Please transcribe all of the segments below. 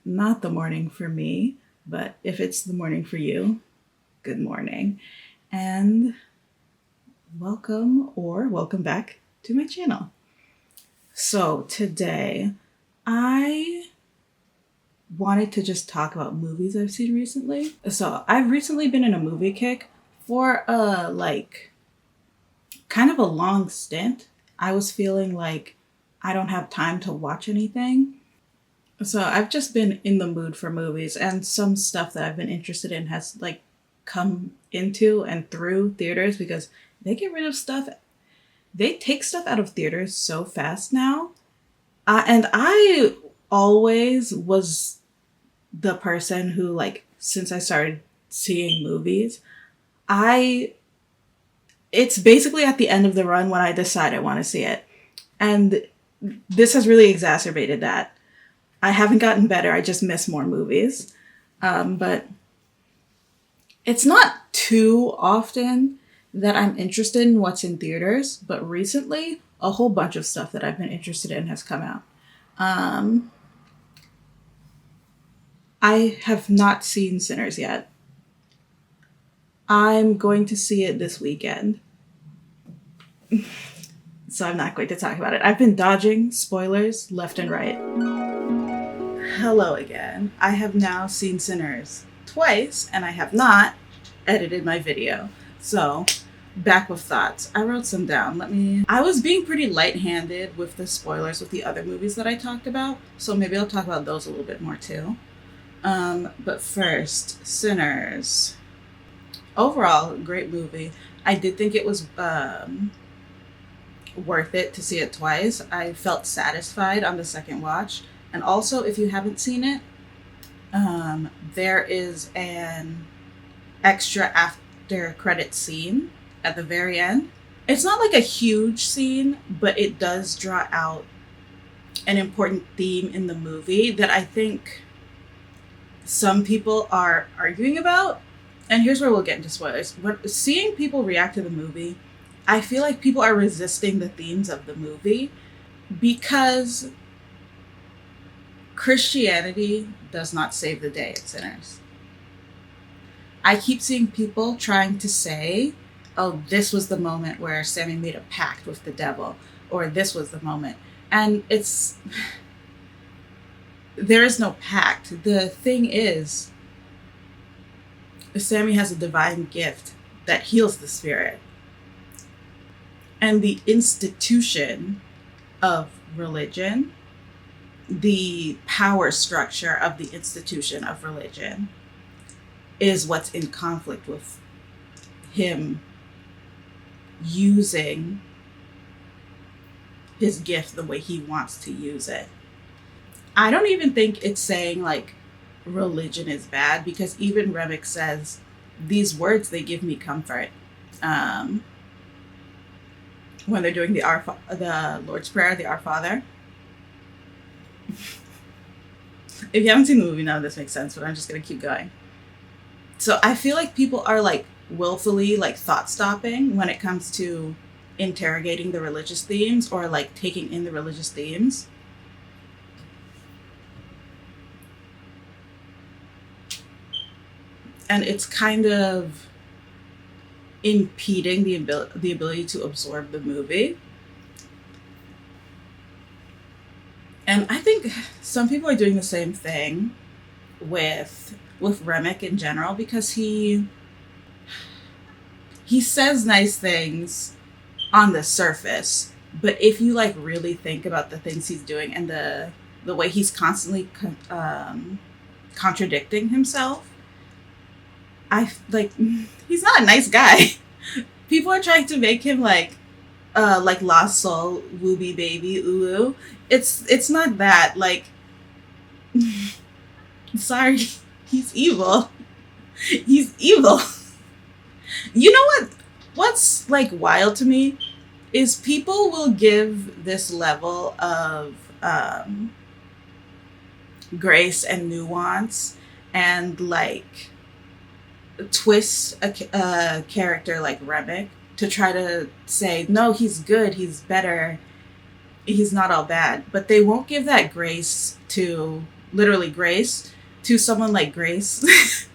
not the morning for me, but if it's the morning for you, good morning. And welcome back to my channel. So today I wanted to just talk about movies I've seen recently. So I've recently been in a movie kick for kind of a long stint. I was feeling like I don't have time to watch anything. So I've just been in the mood for movies, and some stuff that I've been interested in has come into and through theaters because they get rid of stuff. They take stuff out of theaters so fast now. And I always was the person who, since I started seeing movies, it's basically at the end of the run when I decide I want to see it. And this has really exacerbated that. I haven't gotten better. I just miss more movies. But it's not too often that I'm interested in what's in theaters. But recently, a whole bunch of stuff that I've been interested in has come out. I have not seen Sinners yet. I'm going to see it this weekend. So I'm not going to talk about it. I've been dodging spoilers left and right. Hello again. I have now seen Sinners twice, and I have not edited my video. So, back with thoughts. I wrote some down. I was being pretty light-handed with the spoilers with the other movies that I talked about, so maybe I'll talk about those a little bit more too. But first, Sinners. Overall, great movie. I did think it was worth it to see it twice. I felt satisfied on the second watch. And also, if you haven't seen it, there is an extra after credit scene at the very end. It's not like a huge scene, but it does draw out an important theme in the movie that I think some people are arguing about. And here's where we'll get into spoilers. But seeing people react to the movie, I feel like people are resisting the themes of the movie because Christianity does not save the day at Sinners. I keep seeing people trying to say, oh, this was the moment where Sammy made a pact with the devil, or this was the moment. And there is no pact. The thing is, Sammy has a divine gift that heals the spirit. And the institution of religion, the power structure of the institution of religion, is what's in conflict with him using his gift the way he wants to use it. I don't even think it's saying religion is bad, because even Remick says these words, they give me comfort. When they're doing the Lord's Prayer, the Our Father. If you haven't seen the movie, none of this makes sense, but I'm just going to keep going. So I feel like people are willfully thought stopping when it comes to interrogating the religious themes or taking in the religious themes. And it's kind of impeding the ability to absorb the movie. And I think some people are doing the same thing with Remick in general, because he says nice things on the surface, but if you really think about the things he's doing and the way he's constantly contradicting himself, he's not a nice guy. People are trying to make him like Lost Soul, Wooby Baby, Ulu. It's not that. Sorry, he's evil. He's evil. You know what's wild to me is people will give this level of grace and nuance and twist a character like Remick to try to say, no, he's good, he's better, he's not all bad. But they won't give that grace to literally Grace, to someone like Grace,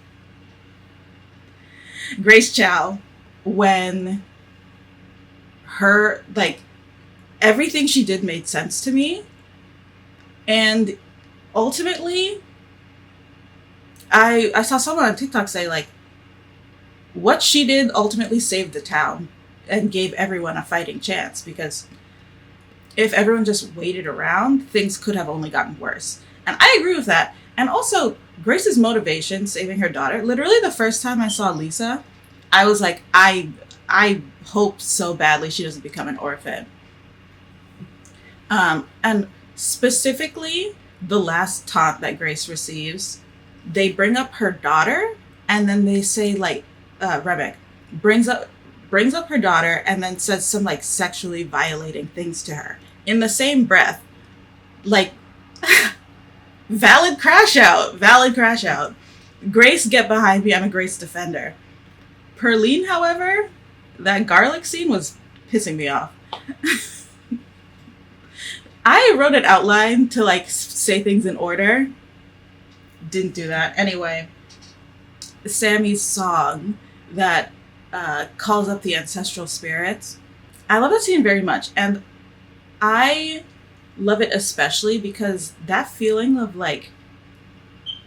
Grace Chow, when her, like, everything she did made sense to me. And ultimately, I saw someone on TikTok say, like, what she did ultimately saved the town and gave everyone a fighting chance, because if everyone just waited around, things could have only gotten worse. And I agree with that. And also, Grace's motivation, saving her daughter, literally the first time I saw Lisa, I was like, I hope so badly she doesn't become an orphan. And specifically, the last taunt that Grace receives, they bring up her daughter, and then they say, like, Rebek brings up her daughter and then says some, like, sexually violating things to her in the same breath. Like, valid crash out. Grace, get behind me. I'm a Grace defender. Perline, however, that garlic scene was pissing me off. I wrote an outline to, like, say things in order. Didn't do that. Anyway, Sammy's song that calls up the ancestral spirits. I love that scene very much. And I love it especially because that feeling of, like,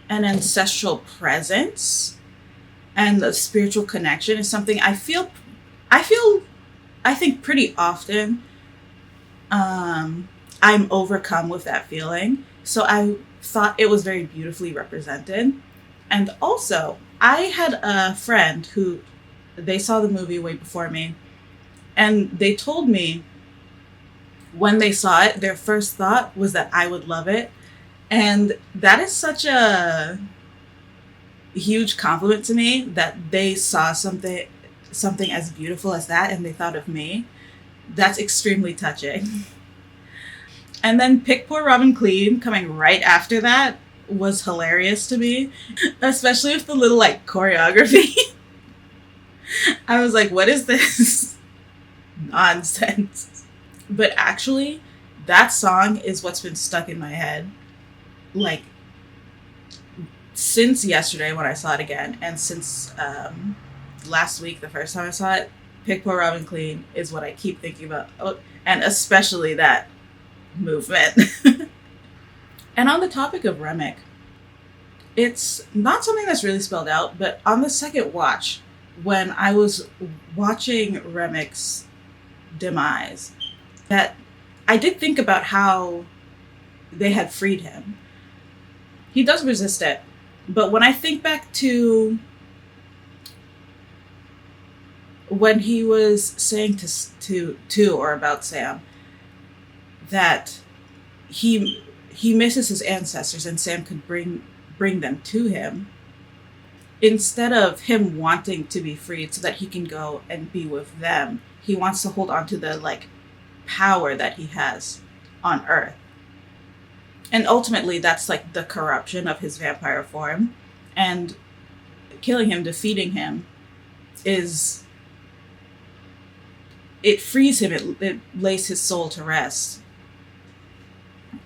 an ancestral presence and the spiritual connection is something I think pretty often I'm overcome with that feeling. So I thought it was very beautifully represented. And also, I had a friend who, they saw the movie way before me, and they told me when they saw it, their first thought was that I would love it. And that is such a huge compliment to me, that they saw something as beautiful as that and they thought of me. That's extremely touching. And then Pick Poor Robin Clean coming right after that was hilarious to me, especially with the little, like, choreography. I was like, what is this nonsense? But actually, that song is what's been stuck in my head, like, since yesterday when I saw it again, and since last week, the first time I saw it. Pick Poor Robin Clean is what I keep thinking about, and especially that movement. And on the topic of Remick, it's not something that's really spelled out, but on the second watch, when I was watching Remick's demise, that I did think about how they had freed him. He does resist it, but when I think back to when he was saying to or about Sam that he misses his ancestors and Sam could bring them to him, instead of him wanting to be freed so that he can go and be with them, he wants to hold on to the, like, power that he has on Earth. And ultimately that's, like, the corruption of his vampire form, and killing him, defeating him, it frees him, it lays his soul to rest.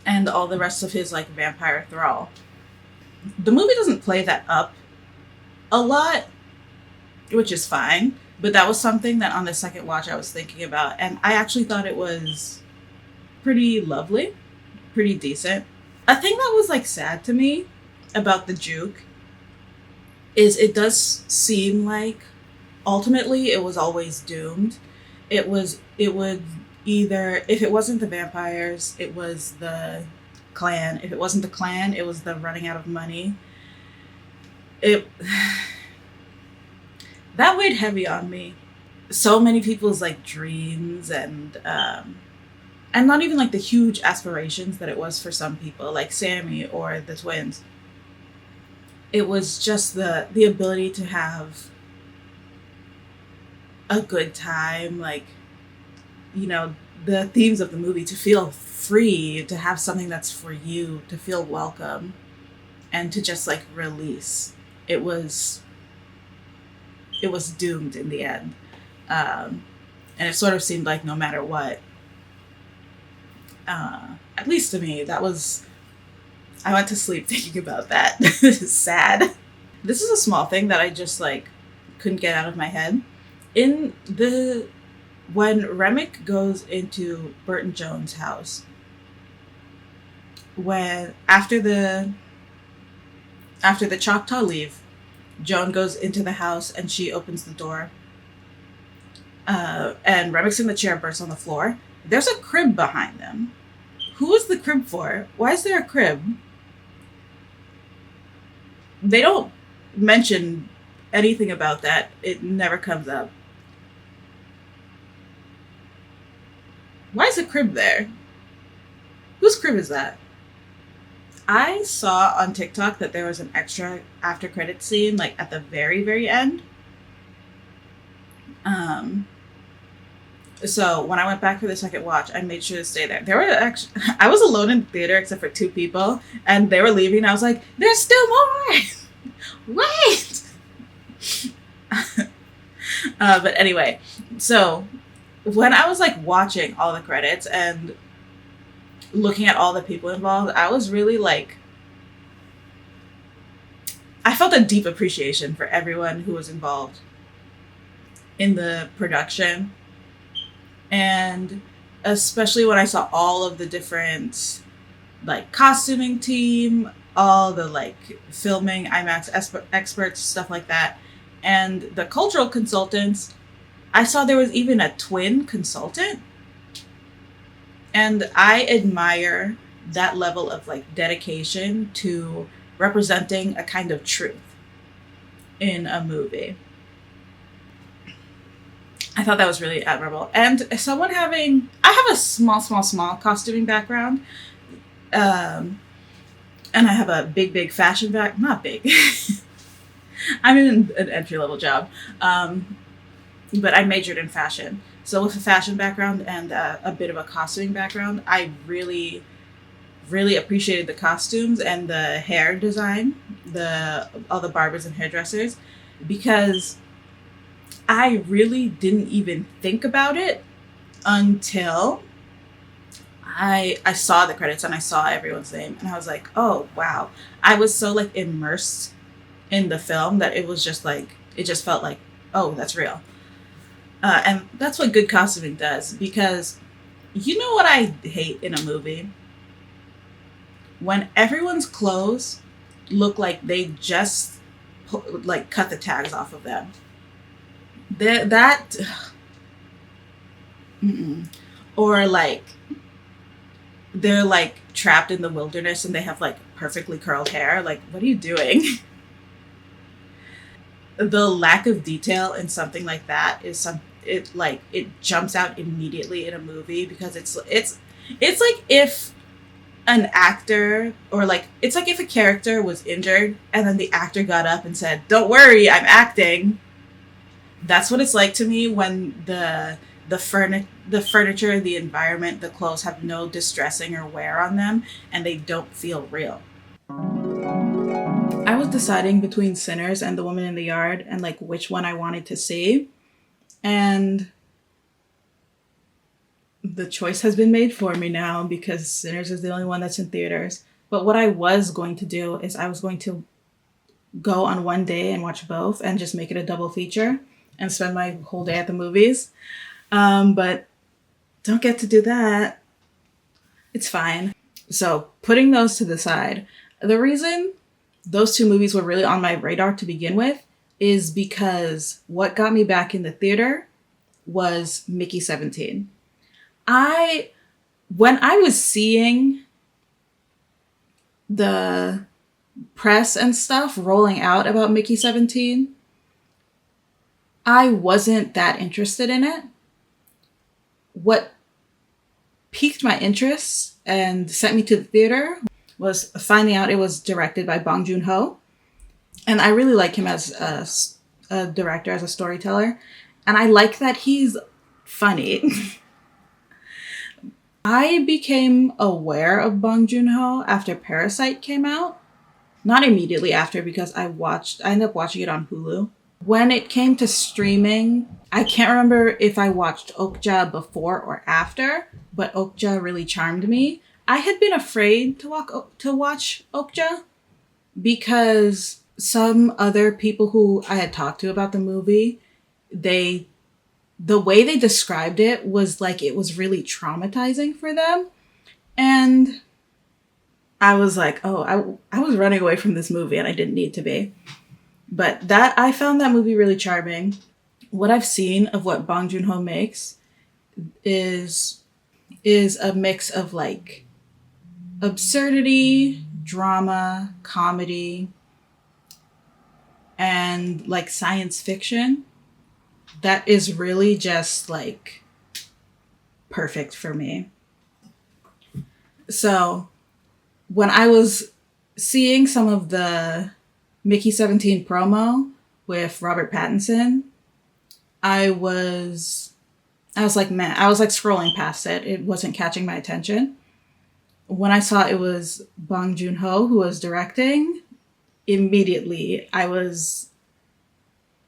And all the rest of his, like, vampire thrall. The movie doesn't play that up a lot, which is fine, but that was something that on the second watch I was thinking about, and I actually thought it was pretty lovely, pretty decent. A thing that was, like, sad to me about the Juke is it does seem like ultimately it was always doomed. It would either, if it wasn't the vampires, it was the clan. If it wasn't the clan, it was the running out of money. That weighed heavy on me. So many people's, like, dreams and not even, like, the huge aspirations that it was for some people, like Sammy or the twins. It was just the ability to have a good time, like, you know, the themes of the movie, to feel free, to have something that's for you, to feel welcome, and to just, like, release. It was doomed in the end. And it sort of seemed like no matter what, at least to me, that was, I went to sleep thinking about that. Sad. This is a small thing that I just like couldn't get out of my head. When Remick goes into Burton Jones' house, when after the Choctaw leave, Joan goes into the house and she opens the door. And Remick's in the chair, bursts on the floor. There's a crib behind them. Who is the crib for? Why is there a crib? They don't mention anything about that. It never comes up. Why is a crib there? Whose crib is that? I saw on TikTok that there was an extra after credit scene, like at the very, very end. So when I went back for the second watch, I made sure to stay there. I was alone in the theater except for 2 people, and they were leaving. I was like, "There's still more. Wait." But anyway, so when I was like watching all the credits and looking at all the people involved, I was really like, I felt a deep appreciation for everyone who was involved in the production. And especially when I saw all of the different like costuming team, all the like filming IMAX experts, stuff like that, and the cultural consultants. I saw there was even a twin consultant. And I admire that level of like dedication to representing a kind of truth in a movie. I thought that was really admirable. And I have a small costuming background. And I have a big fashion not big. I'm in an entry-level job. But I majored in fashion. So with a fashion background and a bit of a costuming background, I really, really appreciated the costumes and the hair design, all the barbers and hairdressers, because I really didn't even think about it until I saw the credits and I saw everyone's name, and I was like, oh wow. I was so like immersed in the film that it was just like, it just felt like, oh, that's real. And that's what good costuming does, because you know what I hate in a movie? When everyone's clothes look like they just like cut the tags off of them. Or like they're like trapped in the wilderness and they have like perfectly curled hair. Like, what are you doing? The lack of detail in something like that is it jumps out immediately in a movie, because it's like if an actor, or like it's like if a character was injured and then the actor got up and said, "Don't worry, I'm acting." That's what it's like to me when the furniture, the environment, the clothes have no distressing or wear on them and they don't feel real. I was deciding between Sinners and The Woman in the Yard and like which one I wanted to see. And the choice has been made for me now, because Sinners is the only one that's in theaters. But what I was going to do is I was going to go on one day and watch both and just make it a double feature and spend my whole day at the movies. But don't get to do that. It's fine. So putting those to the side, the reason those 2 movies were really on my radar to begin with is because what got me back in the theater was Mickey 17. When I was seeing the press and stuff rolling out about Mickey 17, I wasn't that interested in it. What piqued my interest and sent me to the theater was finding out it was directed by Bong Joon-ho. And I really like him as a director, as a storyteller. And I like that he's funny. I became aware of Bong Joon-ho after Parasite came out. Not immediately after, because I ended up watching it on Hulu. When it came to streaming, I can't remember if I watched Okja before or after, but Okja really charmed me. I had been afraid to watch Okja because some other people who I had talked to about the movie, the way they described it was like it was really traumatizing for them. And I was like, oh, I was running away from this movie and I didn't need to be. But I found that movie really charming. What I've seen of what Bong Joon-ho makes is a mix of like absurdity, drama, comedy, and like science fiction. That is really just like perfect for me. So when I was seeing some of the Mickey 17 promo with Robert Pattinson, I was like, man, I was like scrolling past it. It wasn't catching my attention. When I saw it was Bong Joon-ho who was directing, immediately I was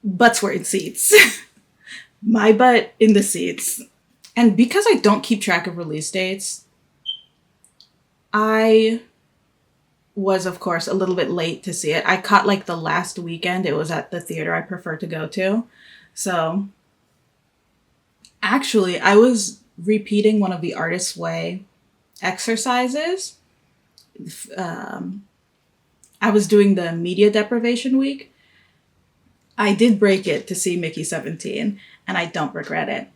butts were in seats. My butt in the seats. And because I don't keep track of release dates, I was, of course, a little bit late to see it. I caught like the last weekend. It was at the theater I prefer to go to. So actually, I was repeating one of the Artist's Way exercises. I was doing the media deprivation week. I did break it to see Mickey 17, and I don't regret it.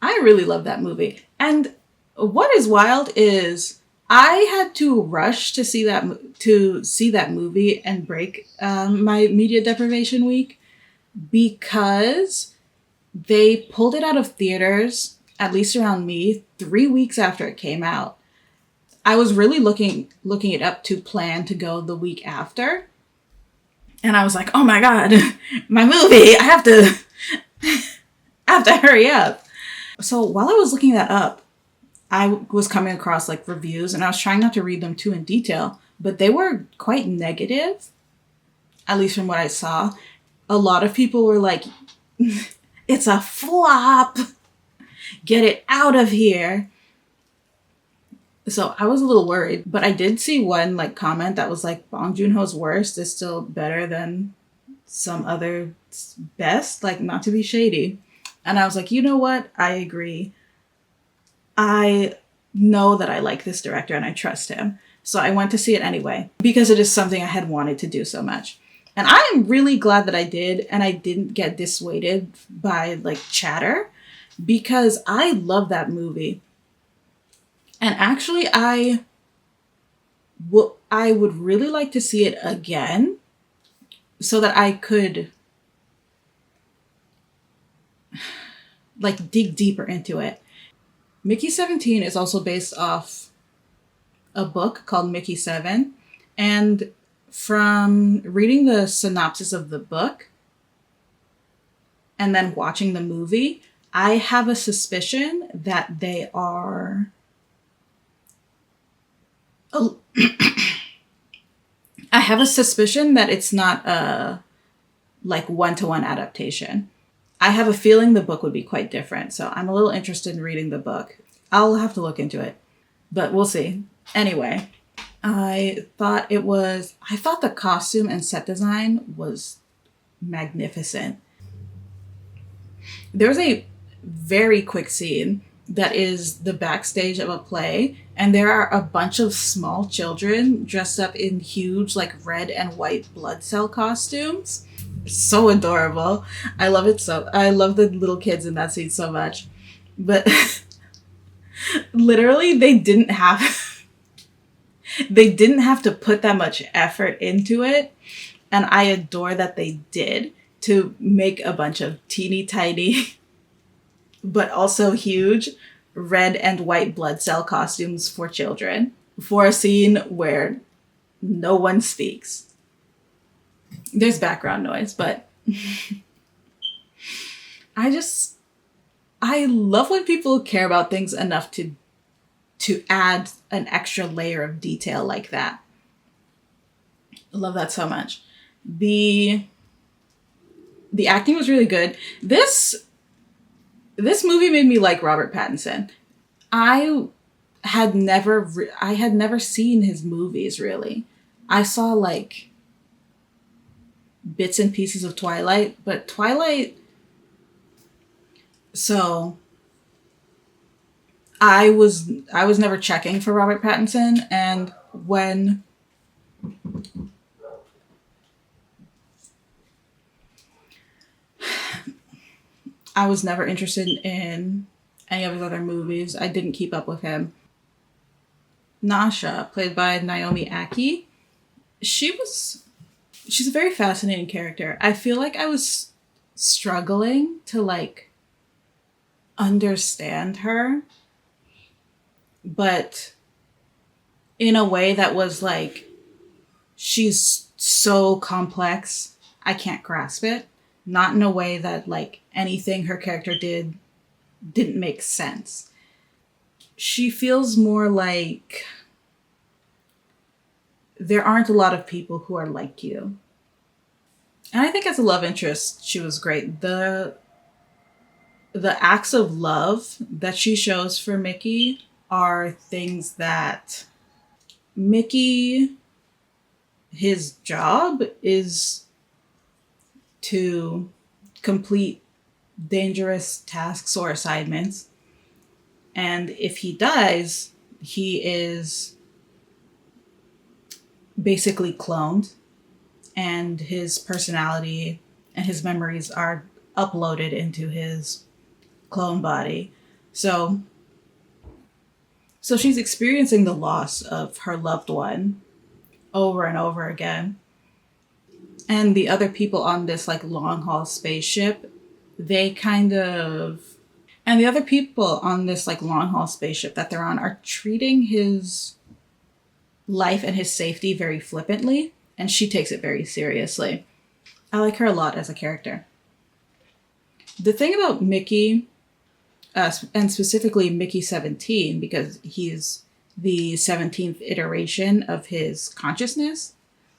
I really love that movie. And what is wild is I had to rush to see that movie and break my media deprivation week because they pulled it out of theaters, at least around me, 3 weeks after it came out. I was really looking it up to plan to go the week after. And I was like, oh my God, my movie, I have to hurry up. So while I was looking that up, I was coming across like reviews and I was trying not to read them too in detail, but they were quite negative, at least from what I saw. A lot of people were like, it's a flop. Get it out of here. So I was a little worried, but I did see one like comment that was like, Bong Joon-ho's worst is still better than some other best, like not to be shady. And I was like, you know what? I agree. I know that I like this director and I trust him. So I went to see it anyway because it is something I had wanted to do so much. And I am really glad that I did and I didn't get dissuaded by like chatter because I love that movie. And actually I would really like to see it again so that I could like dig deeper into it. Mickey 17 is also based off a book called Mickey 7. And from reading the synopsis of the book and then watching the movie, I have a suspicion that they are... I have a suspicion that it's not a like one-to-one adaptation. I have a feeling the book would be quite different, so I'm a little interested in reading the book. I'll have to look into it, but we'll see. Anyway, I thought the costume and set design was magnificent. There was a very quick scene that is the backstage of a play, and there are a bunch of small children dressed up in huge like red and white blood cell costumes. So adorable. I love it I love the little kids in that scene so much. But literally they didn't have to put that much effort into it, and I adore that they did, to make a bunch of teeny tiny but also huge red and white blood cell costumes for children for a scene where no one speaks. There's background noise, but I love when people care about things enough to add an extra layer of detail like that. I love that so much. The acting was really good. This movie made me like Robert Pattinson. I I had never seen his movies really. I saw like bits and pieces of Twilight, but Twilight, so I was never checking for Robert Pattinson, and when I was never interested in any of his other movies. I didn't keep up with him. Nasha, played by Naomi Aki, she was she's a very fascinating character. I feel like I was struggling to like understand her, but in a way that was like she's so complex, I can't grasp it. Not in a way that like anything her character didn't make sense. She feels more like there aren't a lot of people who are like you. And I think as a love interest, she was great. The acts of love that she shows for Mickey are things that Mickey, his job is to complete dangerous tasks or assignments. And if he dies, he is basically cloned, and his personality and his memories are uploaded into his clone body. So she's experiencing the loss of her loved one over and over again. And the other people on this like long haul spaceship, they kind of and the other people on this like long haul spaceship that they're on are treating his life and his safety very flippantly, and she takes it very seriously. I like her a lot as a character. The thing about Mickey, and specifically Mickey 17, because he's the 17th iteration of his consciousness,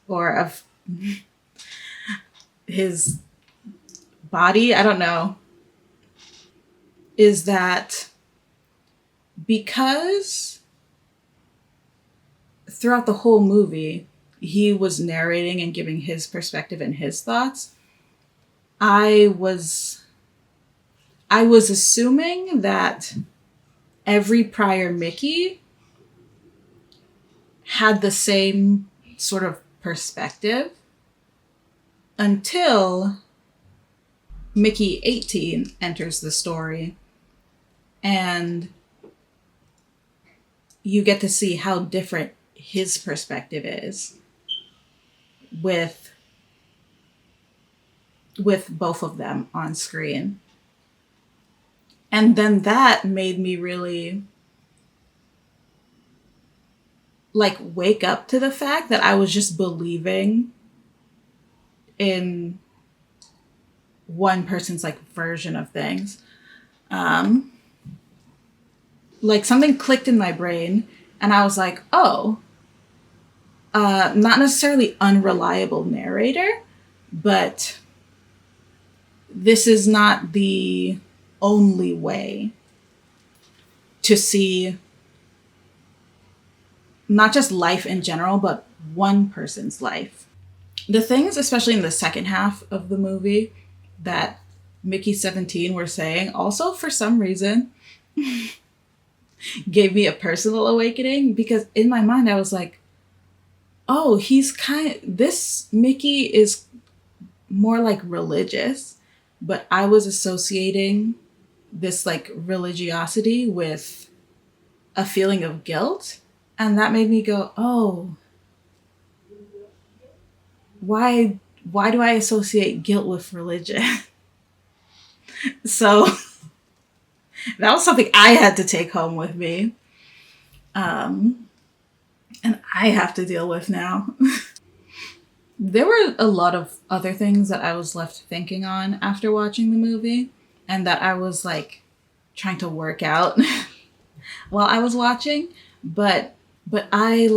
or of his body, I don't know, is that because throughout the whole movie, he was narrating and giving his perspective and his thoughts, I was assuming that every prior Mickey had the same sort of perspective until Mickey 18 enters the story, and you get to see how different his perspective is with both of them on screen. And then that made me really like wake up to the fact that I was just believing in one person's like version of things. Like something clicked in my brain and I was like, oh, not necessarily unreliable narrator, but this is not the only way to see not just life in general, but one person's life. The things, especially in the second half of the movie, that Mickey 17 were saying, also for some reason, gave me a personal awakening, because in my mind I was like, oh, this Mickey is more like religious, but I was associating this like religiosity with a feeling of guilt. And that made me go, oh, why do I associate guilt with religion? So that was something I had to take home with me. And I have to deal with now. There were a lot of other things that I was left thinking on after watching the movie, and that I was like trying to work out while I was watching, but I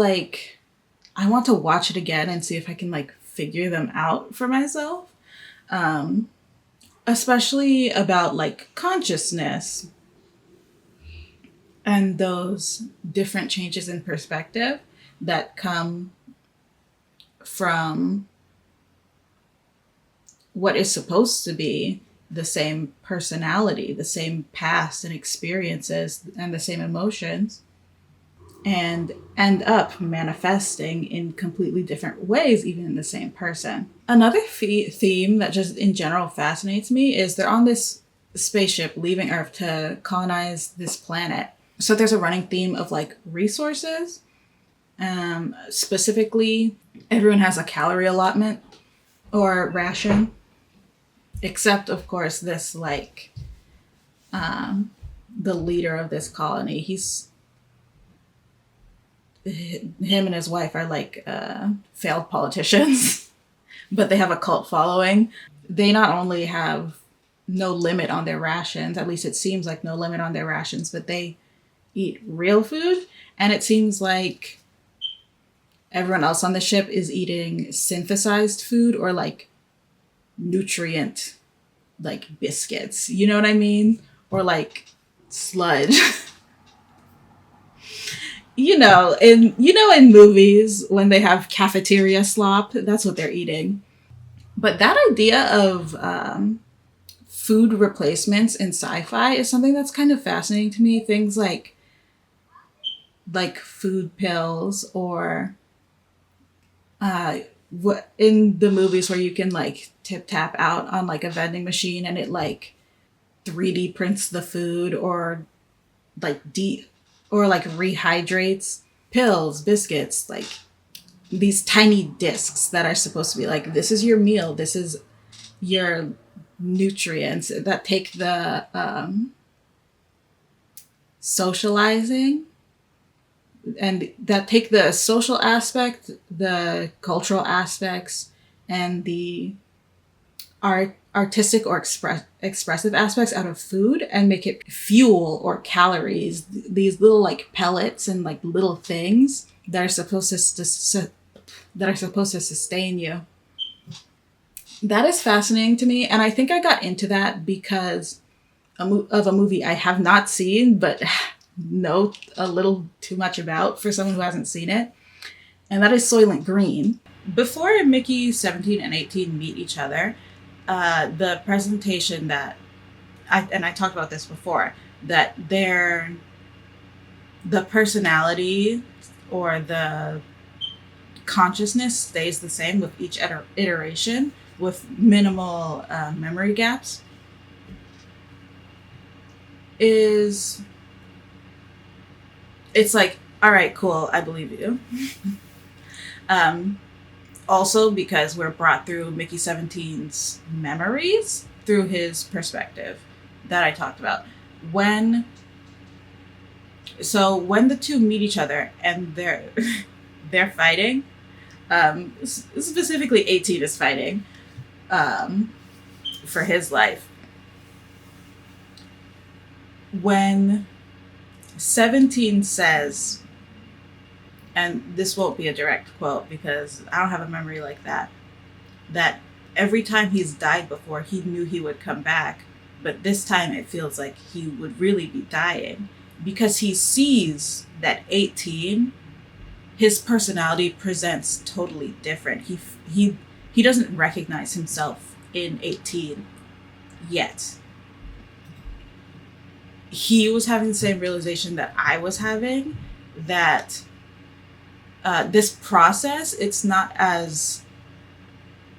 want to watch it again and see if I can like figure them out for myself. Especially about like consciousness. And those different changes in perspective that come from what is supposed to be the same personality, the same past and experiences, and the same emotions, and end up manifesting in completely different ways, even in the same person. Another theme that just in general fascinates me is they're on this spaceship leaving Earth to colonize this planet. So there's a running theme of like resources. Specifically, everyone has a calorie allotment or ration, except of course this like the leader of this colony. Him and his wife are like failed politicians, but they have a cult following. They not only have no limit on their rations, at least it seems like no limit on their rations, but they eat real food. And it seems like everyone else on the ship is eating synthesized food or like nutrient, like biscuits. You know what I mean? Or like sludge. In movies when they have cafeteria slop, that's what they're eating. But that idea of food replacements in sci-fi is something that's kind of fascinating to me. Things like food pills, or what in the movies where you can like tap out on like a vending machine and it like 3D prints the food, or like rehydrates pills, biscuits, like these tiny discs that are supposed to be like, this is your meal, this is your nutrients, that take the socializing, and that take the social aspect, the cultural aspects, and the artistic or expressive aspects out of food, and make it fuel or calories, these little like pellets and like little things that are supposed to sustain you. That is fascinating to me, and I think I got into that because of a movie I have not seen but know a little too much about for someone who hasn't seen it, and that is Soylent Green. Before Mickey 17 and 18 meet each other, the presentation that I talked about this before, that the personality or the consciousness stays the same with each iteration, with minimal memory gaps, it's like, all right, cool, I believe you. Also because we're brought through Mickey 17's memories through his perspective that I talked about. When the two meet each other and they're fighting, specifically 18 is fighting for his life. When 17 says, and this won't be a direct quote because I don't have a memory like that every time he's died before, he knew he would come back, but this time it feels like he would really be dying, because he sees that 18, his personality presents totally different. He doesn't recognize himself in 18 yet. He was having the same realization that I was having, that this process, it's not as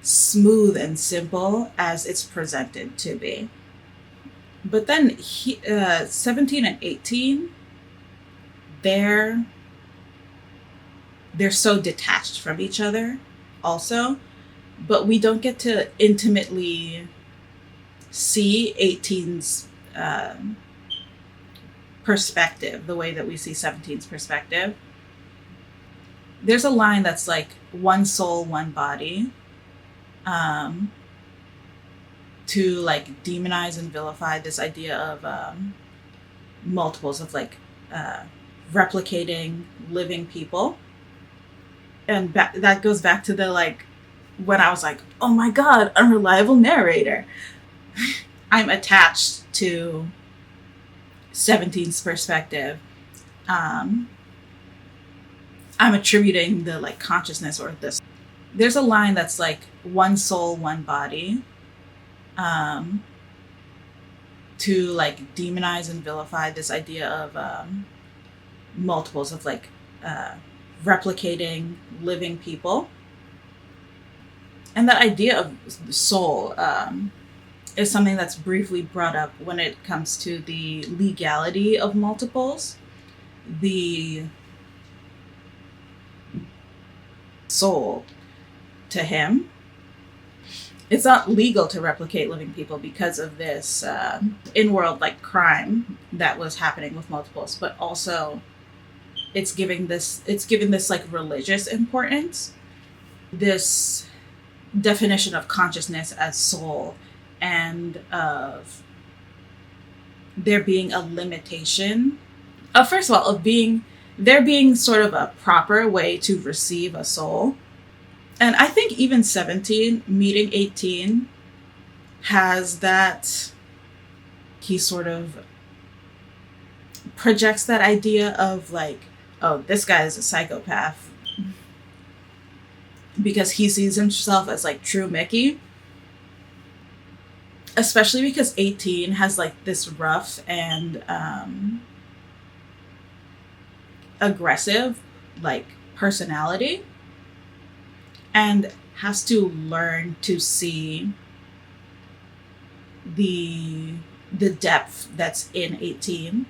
smooth and simple as it's presented to be. But then 17 and 18, they're so detached from each other also, but we don't get to intimately see 18's perspective the way that we see 17's perspective. There's a line that's like, one soul, one body, to like demonize and vilify this idea of multiples of like replicating living people. And that goes back to the like, when I was like, oh my God, unreliable narrator. I'm attached to 17's perspective um, I'm attributing the like consciousness or this. There's a line that's like one soul, one body, um, to like demonize and vilify this idea of multiples of like uh, replicating living people. And that idea of soul is something that's briefly brought up when it comes to the legality of multiples. The soul, to him, it's not legal to replicate living people because of this in-world like crime that was happening with multiples, but also it's given this like religious importance, this definition of consciousness as soul, and of there being a limitation of, first of all, of there being sort of a proper way to receive a soul. And I think even 17 meeting 18 has that, he sort of projects that idea of like, oh, this guy is a psychopath because he sees himself as like true Mickey. Especially because 18 has like this rough and aggressive like personality, and has to learn to see the depth that's in 18.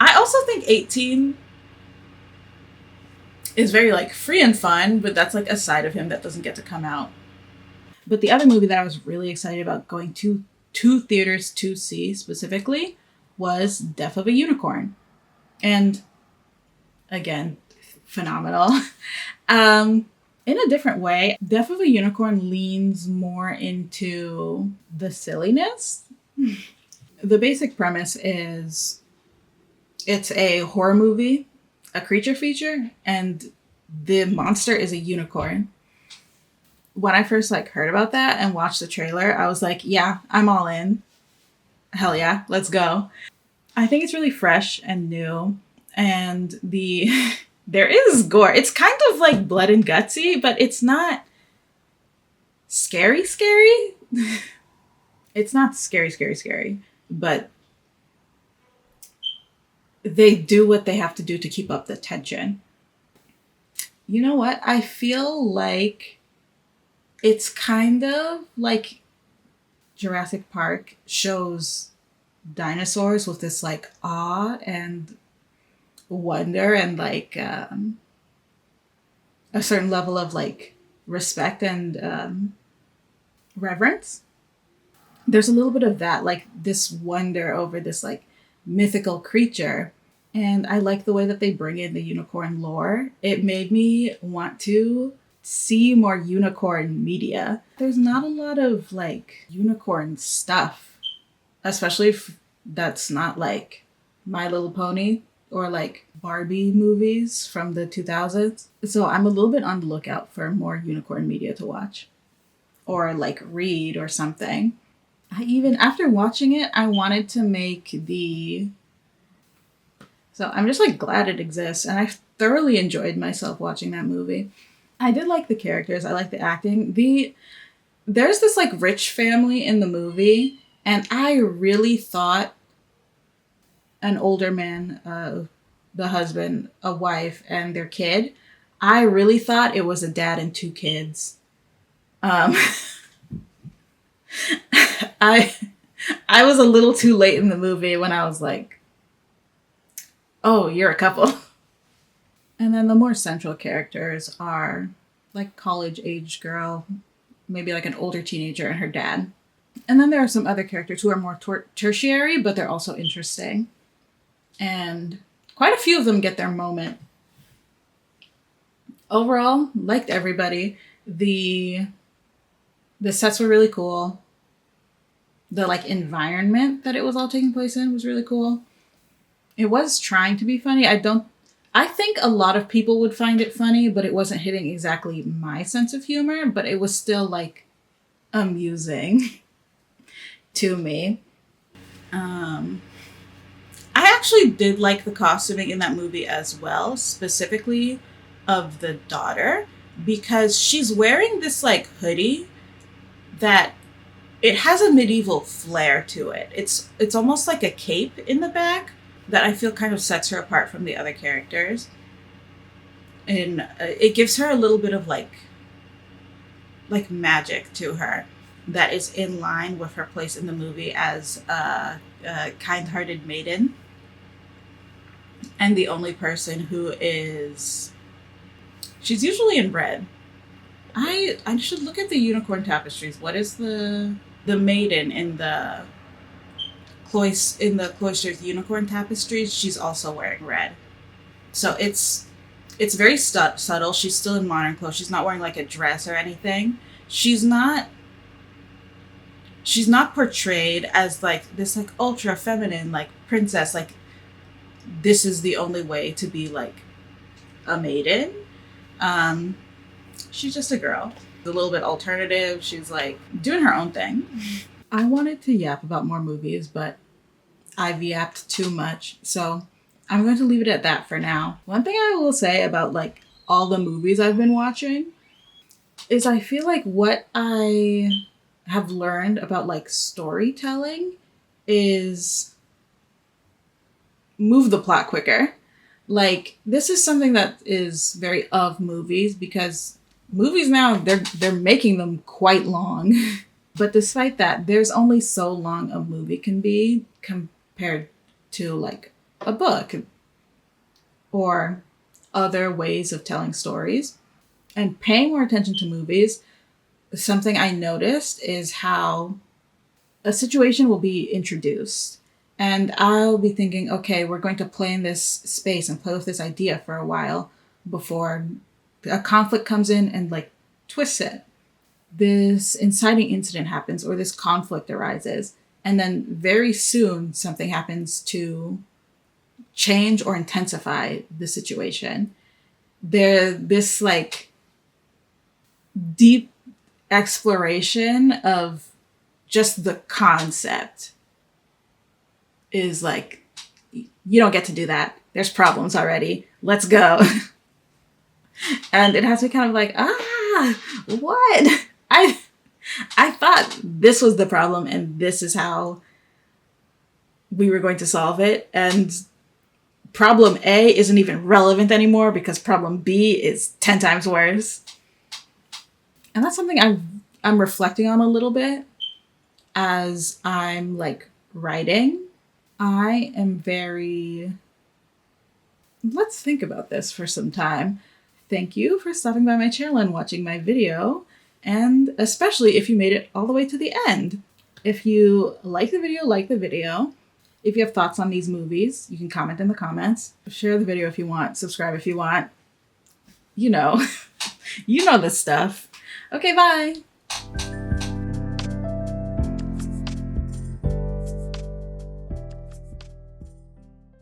I also think 18 is very like free and fun, but that's like a side of him that doesn't get to come out. But the other movie that I was really excited about going to theaters to see specifically was Death of a Unicorn. And again, phenomenal. In a different way, Death of a Unicorn leans more into the silliness. The basic premise is it's a horror movie, a creature feature, and the monster is a unicorn. When I first like heard about that and watched the trailer, I was like, yeah, I'm all in. Hell yeah, let's go. I think it's really fresh and new, and there is gore. It's kind of like blood and gutsy, but it's not scary. It's not scary, but they do what they have to do to keep up the tension. You know what? I feel like it's kind of like Jurassic Park shows dinosaurs with this like awe and wonder and like a certain level of like respect and reverence. There's a little bit of that, like this wonder over this like mythical creature. And I like the way that they bring in the unicorn lore. It made me want to see more unicorn media. There's not a lot of like unicorn stuff, especially if that's not like My Little Pony or like Barbie movies from the 2000s. So I'm a little bit on the lookout for more unicorn media to watch or like read or something. After watching it, I wanted to make so I'm just like glad it exists, and I thoroughly enjoyed myself watching that movie. I did like the characters. I like the acting. There's this like rich family in the movie, and I really thought an older man, the husband, a wife, and their kid, I really thought it was a dad and two kids. I was a little too late in the movie when I was like, oh, you're a couple. And then the more central characters are like college-age girl, maybe like an older teenager and her dad. And then there are some other characters who are more tertiary, but they're also interesting. And quite a few of them get their moment. Overall, liked everybody. The sets were really cool. The like environment that it was all taking place in was really cool. It was trying to be funny. I think a lot of people would find it funny, but it wasn't hitting exactly my sense of humor, but it was still like amusing to me. I actually did like the costuming in that movie as well, specifically of the daughter, because she's wearing this like hoodie that it has a medieval flair to it. It's almost like a cape in the back that I feel kind of sets her apart from the other characters. And it gives her a little bit of like magic to her that is in line with her place in the movie as a kind-hearted maiden and the only person who is, she's usually in red. I should look at the unicorn tapestries. What is the maiden in the cloister's unicorn tapestries? She's also wearing red. So it's very subtle. She's still in modern clothes. She's not wearing like a dress or anything. She's not portrayed as like this like ultra feminine like princess. Like this is the only way to be like a maiden. She's just a girl. A little bit alternative. She's like doing her own thing. I wanted to yap about more movies, but I've yapped too much. So I'm going to leave it at that for now. One thing I will say about like all the movies I've been watching is I feel like what I have learned about like storytelling is move the plot quicker. Like this is something that is very of movies because movies now they're making them quite long. But despite that, there's only so long a movie can be compared to like a book or other ways of telling stories. And paying more attention to movies, something I noticed is how a situation will be introduced and I'll be thinking, okay, we're going to play in this space and play with this idea for a while before a conflict comes in and like twists it. This inciting incident happens or this conflict arises. And then very soon something happens to change or intensify the situation. This like deep exploration of just the concept is like, you don't get to do that. There's problems already. Let's go. And it has to be kind of like, what? I thought this was the problem and this is how we were going to solve it. And problem A isn't even relevant anymore because problem B is 10 times worse. And that's something I'm reflecting on a little bit as I'm like writing. I am let's think about this for some time. Thank you for stopping by my channel and watching my video. And especially if you made it all the way to the end. If you like the video. If you have thoughts on these movies, you can comment in the comments. Share the video if you want. Subscribe if you want. You know, you know this stuff. Okay, bye.